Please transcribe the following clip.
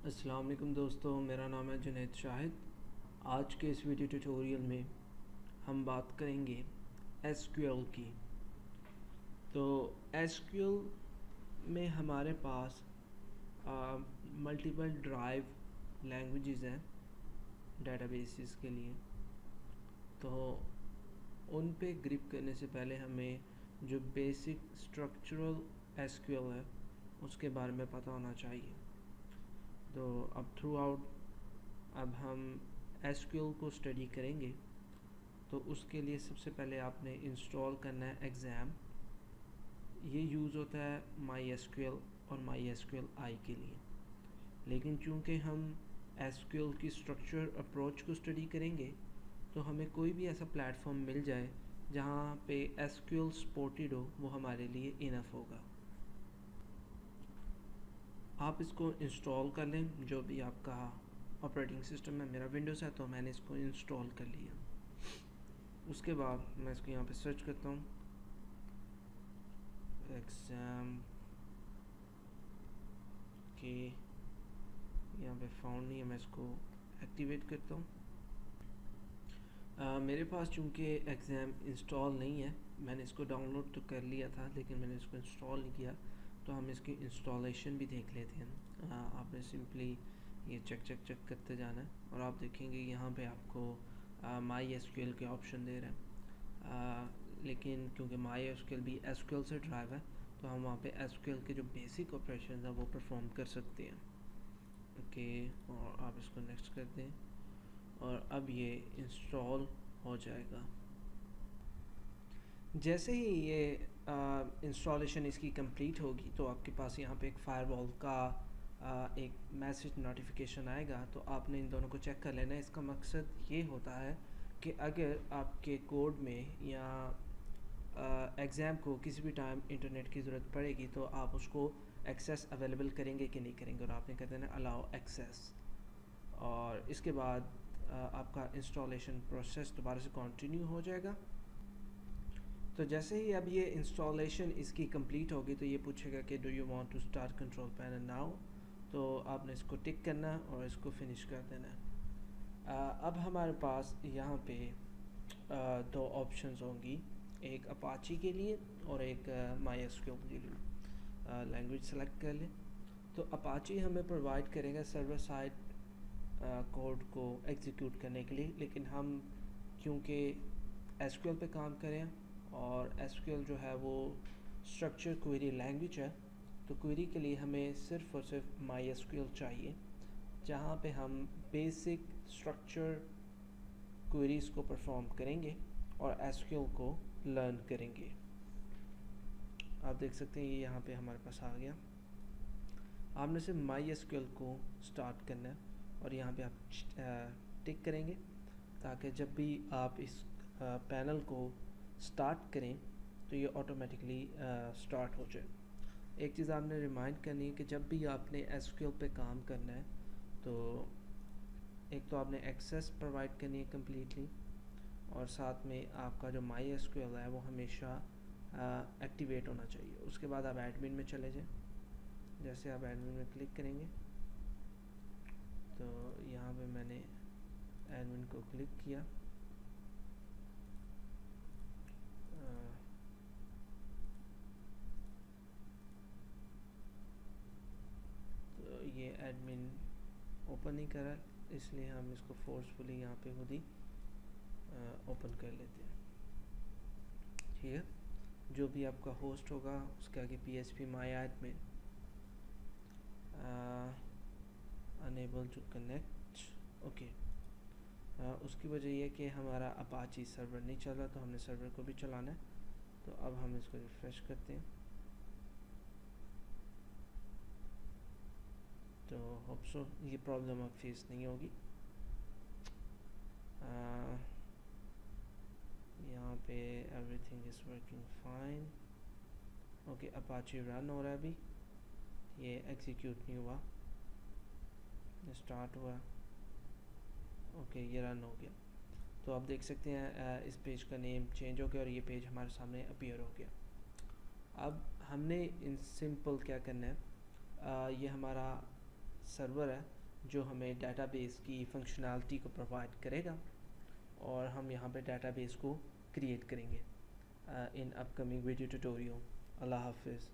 अस्सलाम वालेकुम दोस्तों, मेरा नाम है जुनैद शाहिद। आज के इस वीडियो ट्यूटोरियल में हम बात करेंगे SQL की। तो SQL में हमारे पास मल्टीपल ड्राइव लैंग्वेजेस हैं डेटाबेसेस के लिए। तो उन पे ग्रिप करने से पहले हमें जो बेसिक स्ट्रक्चरल SQL है उसके बारे में पता होना चाहिए। तो अब थ्रू आउट अब हम SQL को स्टडी करेंगे। तो उसके लिए सबसे पहले आपने इंस्टॉल करना है XAMPP। ये यूज़ होता है MySQL और MySQL के लिए, लेकिन चूँकि हम SQL की स्ट्रक्चर अप्रोच को स्टडी करेंगे तो हमें कोई भी ऐसा प्लेटफॉर्म मिल जाए जहाँ पे SQL सपोर्टेड हो, वो हमारे लिए इनफ होगा। आप इसको इंस्टॉल कर लें, जो भी आपका ऑपरेटिंग सिस्टम है। मेरा विंडोज़ है तो मैंने इसको इंस्टॉल कर लिया। उसके बाद मैं इसको यहाँ पे सर्च करता हूँ XAMPP के, यहाँ पे फाउंड नहीं है। मैं इसको एक्टिवेट करता हूँ। मेरे पास चूँकि XAMPP इंस्टॉल नहीं है, मैंने इसको डाउनलोड तो कर लिया था लेकिन मैंने इसको इंस्टॉल नहीं किया। तो हम इसकी इंस्टॉलेशन भी देख लेते हैं। आपने सिंपली ये चेक करते जाना है और आप देखेंगे यहाँ पे आपको MySQL के ऑप्शन दे रहे हैं। लेकिन क्योंकि MySQL भी SQL से ड्राइव है तो हम वहाँ पे SQL के जो बेसिक ऑपरेशन हैं वो परफॉर्म कर सकते हैं। ओके, और आप इसको नेक्स्ट कर दें और अब ये इंस्टॉल हो जाएगा। जैसे ही ये इंस्टॉलेशन इसकी कंप्लीट होगी तो आपके पास यहाँ पे एक फायरवॉल का एक मैसेज नोटिफिकेशन आएगा। तो आपने इन दोनों को चेक कर लेना है। इसका मकसद ये होता है कि अगर आपके कोड में या एग्ज़ाम को किसी भी टाइम इंटरनेट की ज़रूरत पड़ेगी तो आप उसको एक्सेस अवेलेबल करेंगे कि नहीं करेंगे, और आपने कर देना अलाउ एक्सेस। और इसके बाद आपका इंस्टॉलेशन प्रोसेस दोबारा से कंटिन्यू हो जाएगा। तो जैसे ही अब ये इंस्टॉलेशन इसकी कंप्लीट होगी तो ये पूछेगा कि do you want to start control panel now. तो आपने इसको टिक करना है और इसको फिनिश कर देना है। अब हमारे पास यहाँ पे दो ऑप्शंस होंगी, एक अपाची के लिए और एक MySQL के लिए। लैंग्वेज सेलेक्ट कर लें। तो अपाची हमें प्रोवाइड करेगा सर्वर साइड कोड को एग्जीक्यूट करने के लिए, लेकिन हम क्योंकि SQL पे काम करें और SQL जो है वो स्ट्रक्चर क्वेरी लैंग्वेज है, तो क्वेरी के लिए हमें सिर्फ़ और सिर्फ MySQL चाहिए, जहाँ पे हम बेसिक स्ट्रक्चर क्वेरीज़ को परफॉर्म करेंगे और SQL को लर्न करेंगे। आप देख सकते हैं ये यहाँ पे हमारे पास आ गया। आपने सिर्फ MySQL को स्टार्ट करना है और यहाँ पे आप टिक करेंगे ताकि जब भी आप इस पैनल को स्टार्ट करें तो ये ऑटोमेटिकली स्टार्ट हो जाए। एक चीज़ आपने रिमाइंड करनी है कि जब भी आपने SQL पे काम करना है तो एक तो आपने एक्सेस प्रोवाइड करनी है कम्प्लीटली, और साथ में आपका जो MySQL है वो हमेशा एक्टिवेट होना चाहिए। उसके बाद आप एडमिन में चले जाएं। जैसे आप एडमिन में क्लिक करेंगे तो यहाँ पे मैंने एडमिन को क्लिक किया। तो ये एडमिन ओपन नहीं करा, इसलिए हम इसको फोर्सफुली यहाँ पे खुद ही ओपन कर लेते हैं। ठीक है, जो भी आपका होस्ट होगा उसके आगे PHP मायात में अनेबल टू कनेक्ट। ओके, उसकी वजह यह कि हमारा अपाची सर्वर नहीं चल रहा, तो हमने सर्वर को भी चलाना है। तो अब हम इसको रिफ़्रेश करते हैं। तो होप सो ये प्रॉब्लम अब फेस नहीं होगी। यहाँ पे everything is working fine. Okay, Apache run हो रहा है अभी, ये एग्जीक्यूट नहीं हुआ, स्टार्ट हुआ। ओके, ये रन हो गया। तो आप देख सकते हैं इस पेज का नेम चेंज हो गया और ये पेज हमारे सामने अपीयर हो गया। अब हमने इन सिंपल क्या करना है, ये हमारा सर्वर है जो हमें डाटाबेस की फंक्शनैलिटी को प्रोवाइड करेगा, और हम यहाँ पे डाटाबेस को क्रिएट करेंगे इन अपकमिंग वीडियो ट्यूटोरियल। अल्लाह हाफिज़।